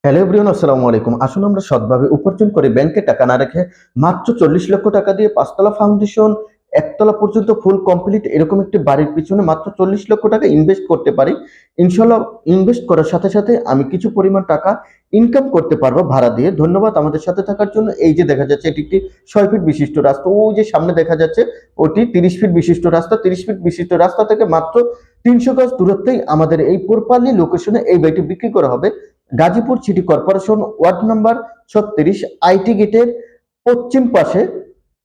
Hello everyone, আসসালামু আলাইকুম। আসুন আমরা সৎভাবে উপার্জন করে ব্যাংকে টাকা না রেখে মাত্র 40 লক্ষ টাকা দিয়ে 5 তলা ফাউন্ডেশন, একতলা পর্যন্ত ফুল কমপ্লিট এরকম একটি বাড়ির পিছনে মাত্র 40 লক্ষ টাকা ইনভেস্ট করতে পারি। ইনশাল্লাহ ইনভেস্ট করার সাথে সাথে আমি কিছু পরিমাণ টাকা ইনকাম করতে পারবো ভাড়া দিয়ে। ধন্যবাদ আমাদের সাথে থাকার জন্য। এই যে দেখা যাচ্ছে এটি একটি 6 ফিট বিশিষ্ট রাস্তা, ওই যে সামনে দেখা যাচ্ছে ওটি 30 ফিট বিশিষ্ট রাস্তা। 30 ফিট বিশিষ্ট রাস্তা থেকে মাত্র 300 গজ দূরত্বেই আমাদের এই প্রপারলি লোকেশনে এই বাড়িটি বিক্রি করা হবে। Gazipur city corporation ward number 36 IT গেটের পশ্চিম পাশে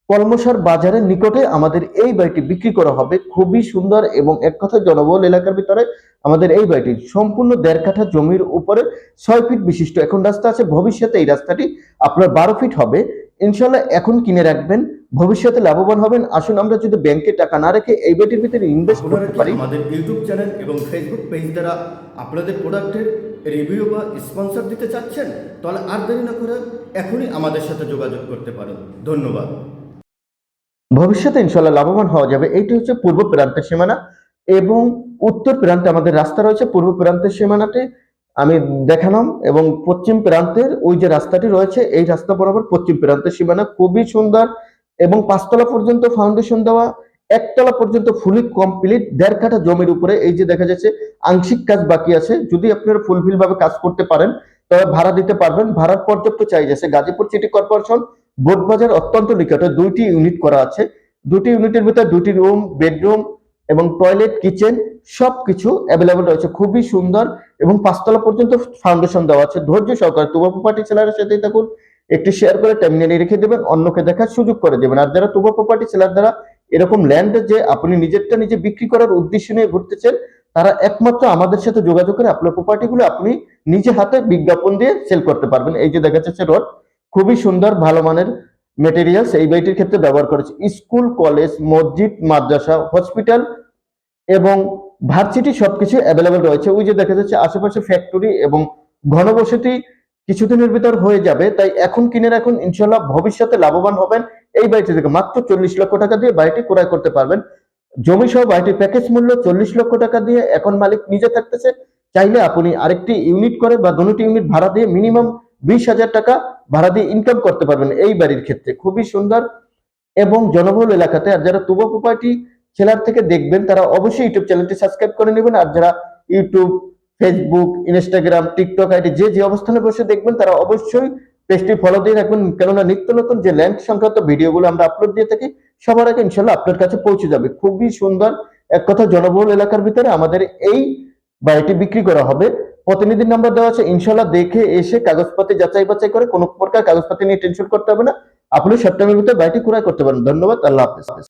কলমসার বাজারের নিকটে আমাদের এই বাড়িটি বিক্রি করা হবে। খুবই সুন্দর এবং এক কথায় জনবহুল এলাকার ভিতরে আমাদের এই বাড়িটি সম্পূর্ণ 1.5 কাঠা জমির উপরে 6 ফিট বিশিষ্ট এখন রাস্তা আছে। ভবিষ্যতে এই রাস্তাটি আপনার 12 ফিট হবে। ইনশাল্লাহ এখন কিনে রাখবেন, ভবিষ্যতে লাভবান হবেন। আসুন আমরা যদি ব্যাংকে টাকা না রেখে এই বাড়িটির ভিতরে ইনভেস্ট করতে পারি। আমাদের ইউটিউব চ্যানেল এবং ফেসবুক পেজ দ্বারা আপনাদের প্রোডাক্টের রিভিউ বা স্পন্সর দিতে চাচ্ছেন, তাহলে আর দেরি না করে এখনই আমাদের সাথে যোগাযোগ করতে পারেন। ধন্যবাদ। ভবিষ্যতে ইনশাল্লাহ লাভবান হওয়া যাবে। এইটি হচ্ছে পূর্ব প্রান্তের সীমানা এবং উত্তর প্রান্তে আমাদের রাস্তা রয়েছে। পূর্ব প্রান্তের সীমানাতে আমি দেখালাম এবং পশ্চিম প্রান্তের ওই যে রাস্তাটি রয়েছে এই রাস্তা বরাবর পশ্চিম প্রান্তের সীমানা খুবই সুন্দর এবং 5 তলা পর্যন্ত ফাউন্ডেশন দেওয়া, একতলা পর্যন্ত ফুলি কমপ্লিট 1.5 কাঠা জমির উপরে। এই যে দেখা যাচ্ছে আংশিক কাজ বাকি আছে, যদি আপনারা ফুলফিল ভাবে কাজ করতে পারেন তবে ভাড়া দিতে পারবেন। ভাড়ার পর্যাপ্ত চার্জ আছে। গাজীপুর সিটি কর্পোরেশন বোটবাজার অত্যন্ত নিকটে 2টি ইউনিট করা আছে। 2টি ইউনিটের ভিতরে 2টি রুম, বেডরুম এবং টয়লেট, কিচেন সবকিছু অ্যাভেলেবল রয়েছে। খুবই সুন্দর এবং 5 তলা পর্যন্ত ফাউন্ডেশন দেওয়া আছে। ধৈর্য সহকারে তুবা প্রপার্টি সেলারের সাথেই থাকুন। একটি শেয়ার করে টার্মিনালে রেখে দেবেন, অন্যকে দেখার সুযোগ করে দেবেন। আর যারা তুবা প্রপার্টি সেলার দ্বারা এরকম ল্যান্ড যে আপনি নিজেরটা নিজে বিক্রি করার উদ্দেশ্য নিয়ে ঘুরতেছেন, তারা একমাত্র আমাদের সাথে যোগাযোগ করে আপনার প্রপার্টিগুলো আপনি নিজে হাতে বিজ্ঞাপন দিয়ে সেল করতে পারবেন। এই যে দেখা যাচ্ছে রোড, খুবই সুন্দর ভালো মানের মেটেরিয়ালস এই বাড়িটির ক্ষেত্রে ব্যবহার করেছে। স্কুল, কলেজ, মসজিদ, মাদ্রাসা, হসপিটাল এবং ভার্সিটি সবকিছু অ্যাভেলেবল রয়েছে। ওই যে দেখা যাচ্ছে আশেপাশে ফ্যাক্টরি এবং ঘনবসতি কিছুদিনের ভিতর হয়ে যাবে। তাই এখন কিনে রাখুন, ইনশাল্লাহ ভবিষ্যতে লাভবান হবেন। এই বাড়িটি থেকে মাত্র 40 লক্ষ টাকা দিয়ে বাড়িটি ক্রয় করতে পারবেন। জমি সহ বাড়িটির প্যাকেজ মূল্য 40 লক্ষ টাকা দিয়ে এখন মালিক নিজে থাকতেছে। চাইলে আপনি আরেকটি ইউনিট করে বা দুটি ইউনিট ভাড়া দিয়ে মিনিমাম 20,000 টাকা ভাড়া দিয়ে ইনকাম করতে পারবেন এই বাড়ির ক্ষেত্রে। খুবই সুন্দর এবং জনবহুল এলাকাতে। আর যারা তুবা প্রপার্টি সেলার থেকে দেখবেন তারা অবশ্যই ইউটিউব চ্যানেলটি সাবস্ক্রাইব করে নেবেন। আর যারা YouTube, Facebook, Instagram, TikTok ID যে অবস্থানে বসে দেখবেন তারা অবশ্যই পেজটি ফলো দিয়ে রাখবেন, কেননা নিত্য নতুন যে ল্যান্ড সংক্রান্ত ভিডিওগুলো আমরা আপলোড দিয়ে থাকি সবার আগে ইনশাল্লাহ আপনার কাছে পৌঁছে যাবে। খুবই সুন্দর এক কথা জনবহুল এলাকার ভিতরে আমাদের এই বাড়িটি বিক্রি করা হবে। প্রতিনিধির নাম্বার দেওয়া আছে, ইনশাল্লাহ দেখে এসে কাগজপাতি যাচাই বাছাই করে কোনো প্রকার কাগজপাতি নিয়ে টেনশন করতে হবে না। আপনি সেপ্টেম্বরের ভিতরে বাড়িটি ক্রয় করতে পারেন। ধন্যবাদ, আল্লাহ হাফেজ।